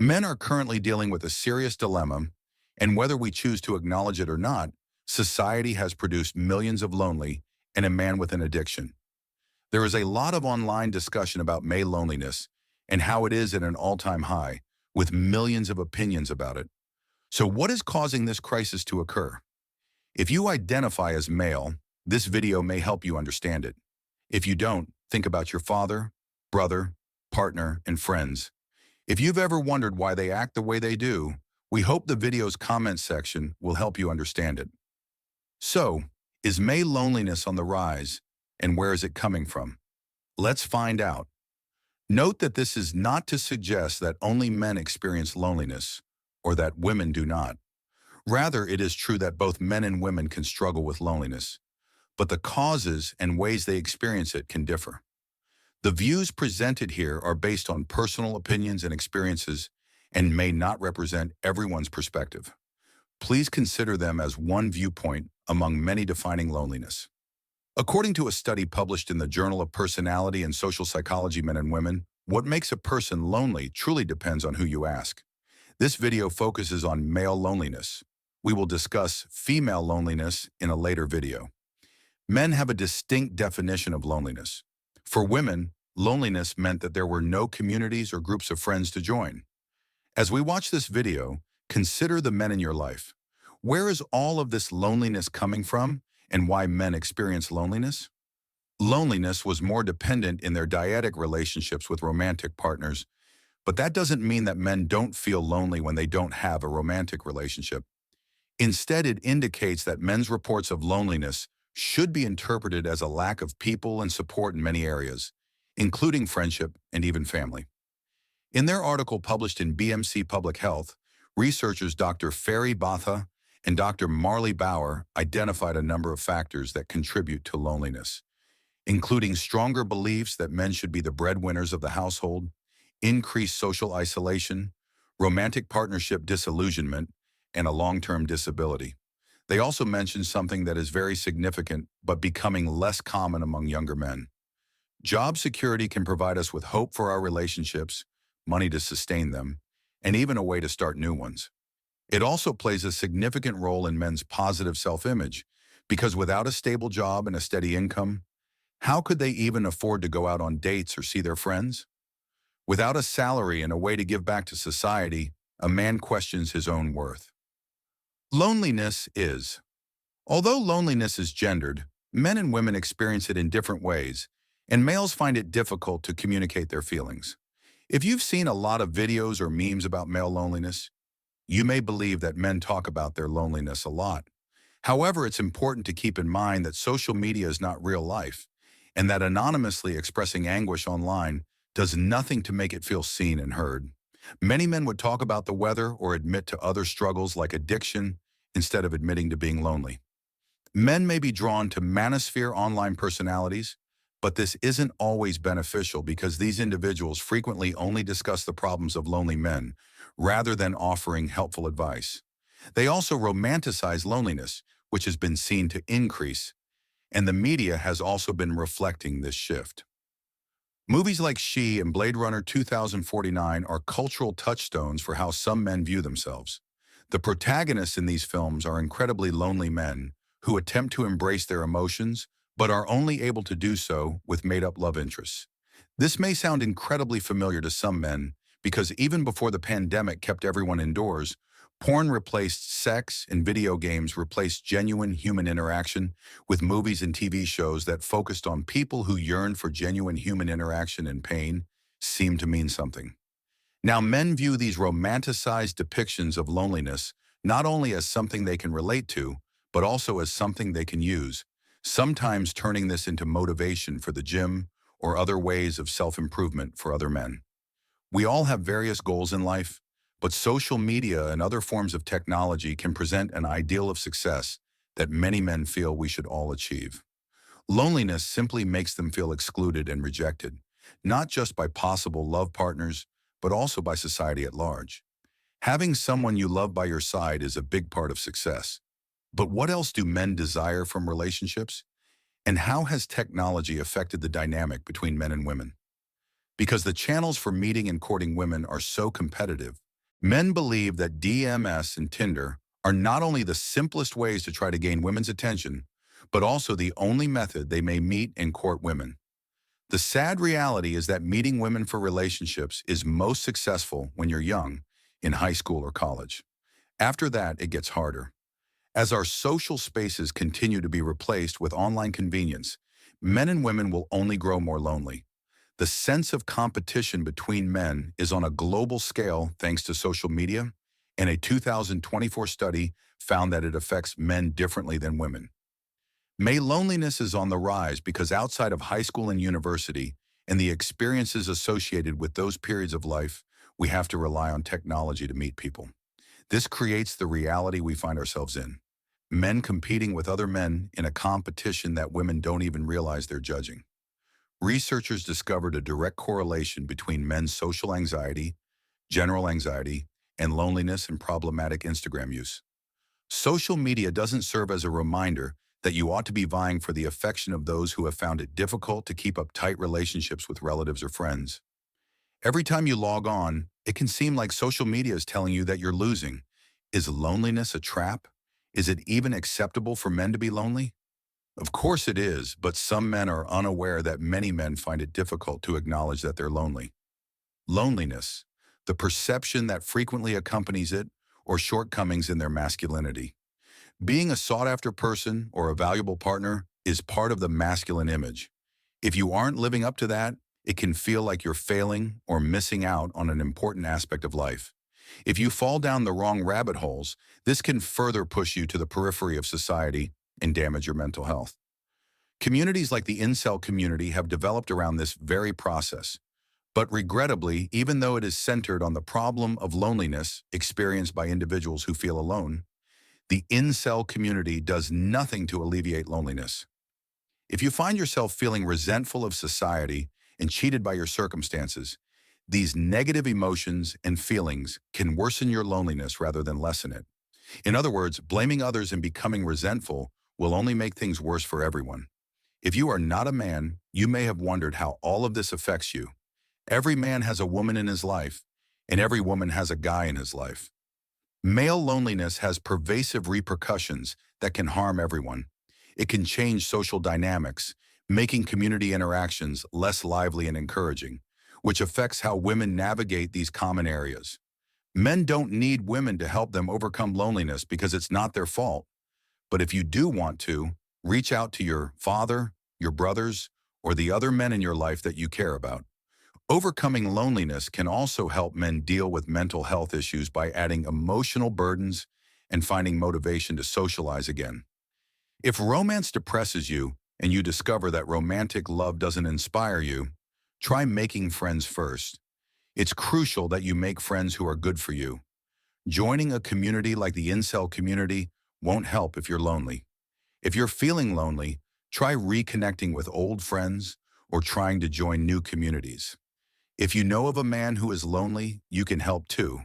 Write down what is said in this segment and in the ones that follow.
Men are currently dealing with a serious dilemma, and whether we choose to acknowledge it or not, society has produced millions of lonely and a man with an addiction. There is a lot of online discussion about male loneliness and how it is at an all-time high, with millions of opinions about it. So what is causing this crisis to occur? If you identify as male, this video may help you understand it. If you don't, think about your father, brother, partner, and friends. If you've ever wondered why they act the way they do, we hope the video's comment section will help you understand it. So, is male loneliness on the rise, and where is it coming from? Let's find out. Note that this is not to suggest that only men experience loneliness, or that women do not. Rather, it is true that both men and women can struggle with loneliness, but the causes and ways they experience it can differ. The views presented here are based on personal opinions and experiences and may not represent everyone's perspective. Please consider them as one viewpoint among many defining loneliness. According to a study published in the Journal of Personality and Social Psychology Men and Women, what makes a person lonely truly depends on who you ask. This video focuses on male loneliness. We will discuss female loneliness in a later video. Men have a distinct definition of loneliness. For women, loneliness meant that there were no communities or groups of friends to join. As we watch this video, consider the men in your life. Where is all of this loneliness coming from, and why men experience loneliness? Loneliness was more dependent in their dyadic relationships with romantic partners, but that doesn't mean that men don't feel lonely when they don't have a romantic relationship. Instead, it indicates that men's reports of loneliness should be interpreted as a lack of people and support in many areas, including friendship and even family. In their article published in BMC Public Health, researchers Dr. Ferry Batha and Dr. Marley Bauer identified a number of factors that contribute to loneliness, including stronger beliefs that men should be the breadwinners of the household, increased social isolation, romantic partnership disillusionment, and a long-term disability. They also mentioned something that is very significant but becoming less common among younger men. Job security can provide us with hope for our relationships, money to sustain them, and even a way to start new ones. It also plays a significant role in men's positive self-image, because without a stable job and a steady income, how could they even afford to go out on dates or see their friends? Without a salary and a way to give back to society, a man questions his own worth. Although loneliness is gendered, men and women experience it in different ways, and males find it difficult to communicate their feelings. If you've seen a lot of videos or memes about male loneliness, you may believe that men talk about their loneliness a lot. However, it's important to keep in mind that social media is not real life, and that anonymously expressing anguish online does nothing to make it feel seen and heard. Many men would talk about the weather or admit to other struggles like addiction instead of admitting to being lonely. Men may be drawn to manosphere online personalities, but this isn't always beneficial because these individuals frequently only discuss the problems of lonely men rather than offering helpful advice. They also romanticize loneliness, which has been seen to increase, and the media has also been reflecting this shift. Movies like She and Blade Runner 2049 are cultural touchstones for how some men view themselves. The protagonists in these films are incredibly lonely men who attempt to embrace their emotions, but are only able to do so with made-up love interests. This may sound incredibly familiar to some men because even before the pandemic kept everyone indoors, porn replaced sex and video games replaced genuine human interaction with movies and TV shows that focused on people who yearned for genuine human interaction and pain seemed to mean something. Now, men view these romanticized depictions of loneliness not only as something they can relate to, but also as something they can use, sometimes turning this into motivation for the gym or other ways of self-improvement for other men. We all have various goals in life, but social media and other forms of technology can present an ideal of success that many men feel we should all achieve. Loneliness simply makes them feel excluded and rejected, not just by possible love partners, but also by society at large. Having someone you love by your side is a big part of success. But what else do men desire from relationships? And how has technology affected the dynamic between men and women? Because the channels for meeting and courting women are so competitive, Men believe that DMS and Tinder are not only the simplest ways to try to gain women's attention, but also the only method they may meet and court women. The sad reality is that meeting women for relationships is most successful when you're young, in high school or college. After that, it gets harder. As our social spaces continue to be replaced with online convenience, men and women will only grow more lonely. The sense of competition between men is on a global scale thanks to social media, and a 2024 study found that it affects men differently than women. Loneliness is on the rise because outside of high school and university, and the experiences associated with those periods of life, we have to rely on technology to meet people. This creates the reality we find ourselves in. Men competing with other men in a competition that women don't even realize they're judging. Researchers discovered a direct correlation between men's social anxiety, general anxiety, and loneliness and problematic Instagram use. Social media doesn't serve as a reminder that you ought to be vying for the affection of those who have found it difficult to keep up tight relationships with relatives or friends. Every time you log on, it can seem like social media is telling you that you're losing. Is loneliness a trap? Is it even acceptable for men to be lonely? Of course it is, but some men are unaware that many men find it difficult to acknowledge that they're lonely. Loneliness, the perception that frequently accompanies it, or shortcomings in their masculinity. Being a sought-after person or a valuable partner is part of the masculine image. If you aren't living up to that, it can feel like you're failing or missing out on an important aspect of life. If you fall down the wrong rabbit holes, this can further push you to the periphery of society and damage your mental health. Communities like the incel community have developed around this very process. But regrettably, even though it is centered on the problem of loneliness experienced by individuals who feel alone, the incel community does nothing to alleviate loneliness. If you find yourself feeling resentful of society and cheated by your circumstances, these negative emotions and feelings can worsen your loneliness rather than lessen it. In other words, blaming others and becoming resentful will only make things worse for everyone. If you are not a man, you may have wondered how all of this affects you. Every man has a woman in his life, and every woman has a guy in his life. Male loneliness has pervasive repercussions that can harm everyone. It can change social dynamics, making community interactions less lively and encouraging, which affects how women navigate these common areas. Men don't need women to help them overcome loneliness because it's not their fault. But if you do want to, reach out to your father, your brothers, or the other men in your life that you care about. Overcoming loneliness can also help men deal with mental health issues by adding emotional burdens and finding motivation to socialize again. If romance depresses you and you discover that romantic love doesn't inspire you, try making friends first. It's crucial that you make friends who are good for you. Joining a community like the incel community won't help if you're lonely. If you're feeling lonely, try reconnecting with old friends or trying to join new communities. If you know of a man who is lonely, you can help too.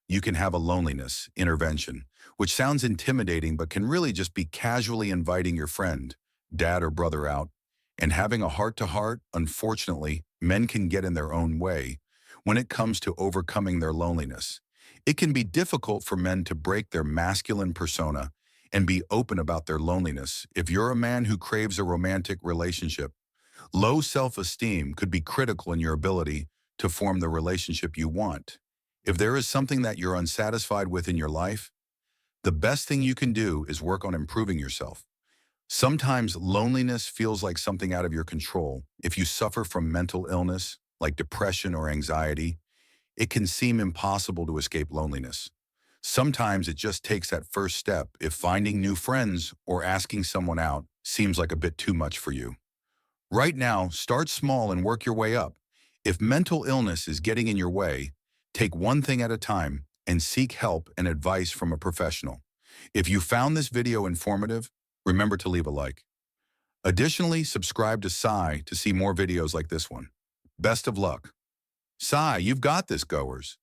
You can have a loneliness intervention, which sounds intimidating but can really just be casually inviting your friend, dad or brother out, and having a heart-to-heart. Unfortunately, men can get in their own way when it comes to overcoming their loneliness. It can be difficult for men to break their masculine persona and be open about their loneliness. If you're a man who craves a romantic relationship, low self-esteem could be critical in your ability to form the relationship you want. If there is something that you're unsatisfied with in your life, the best thing you can do is work on improving yourself. Sometimes loneliness feels like something out of your control. If you suffer from mental illness, like depression or anxiety, it can seem impossible to escape loneliness. Sometimes it just takes that first step if finding new friends or asking someone out seems like a bit too much for you. Right now, start small and work your way up. If mental illness is getting in your way, take one thing at a time and seek help and advice from a professional. If you found this video informative, remember to leave a like. Additionally, subscribe to Sai to see more videos like this one. Best of luck. Sai, you've got this, goers.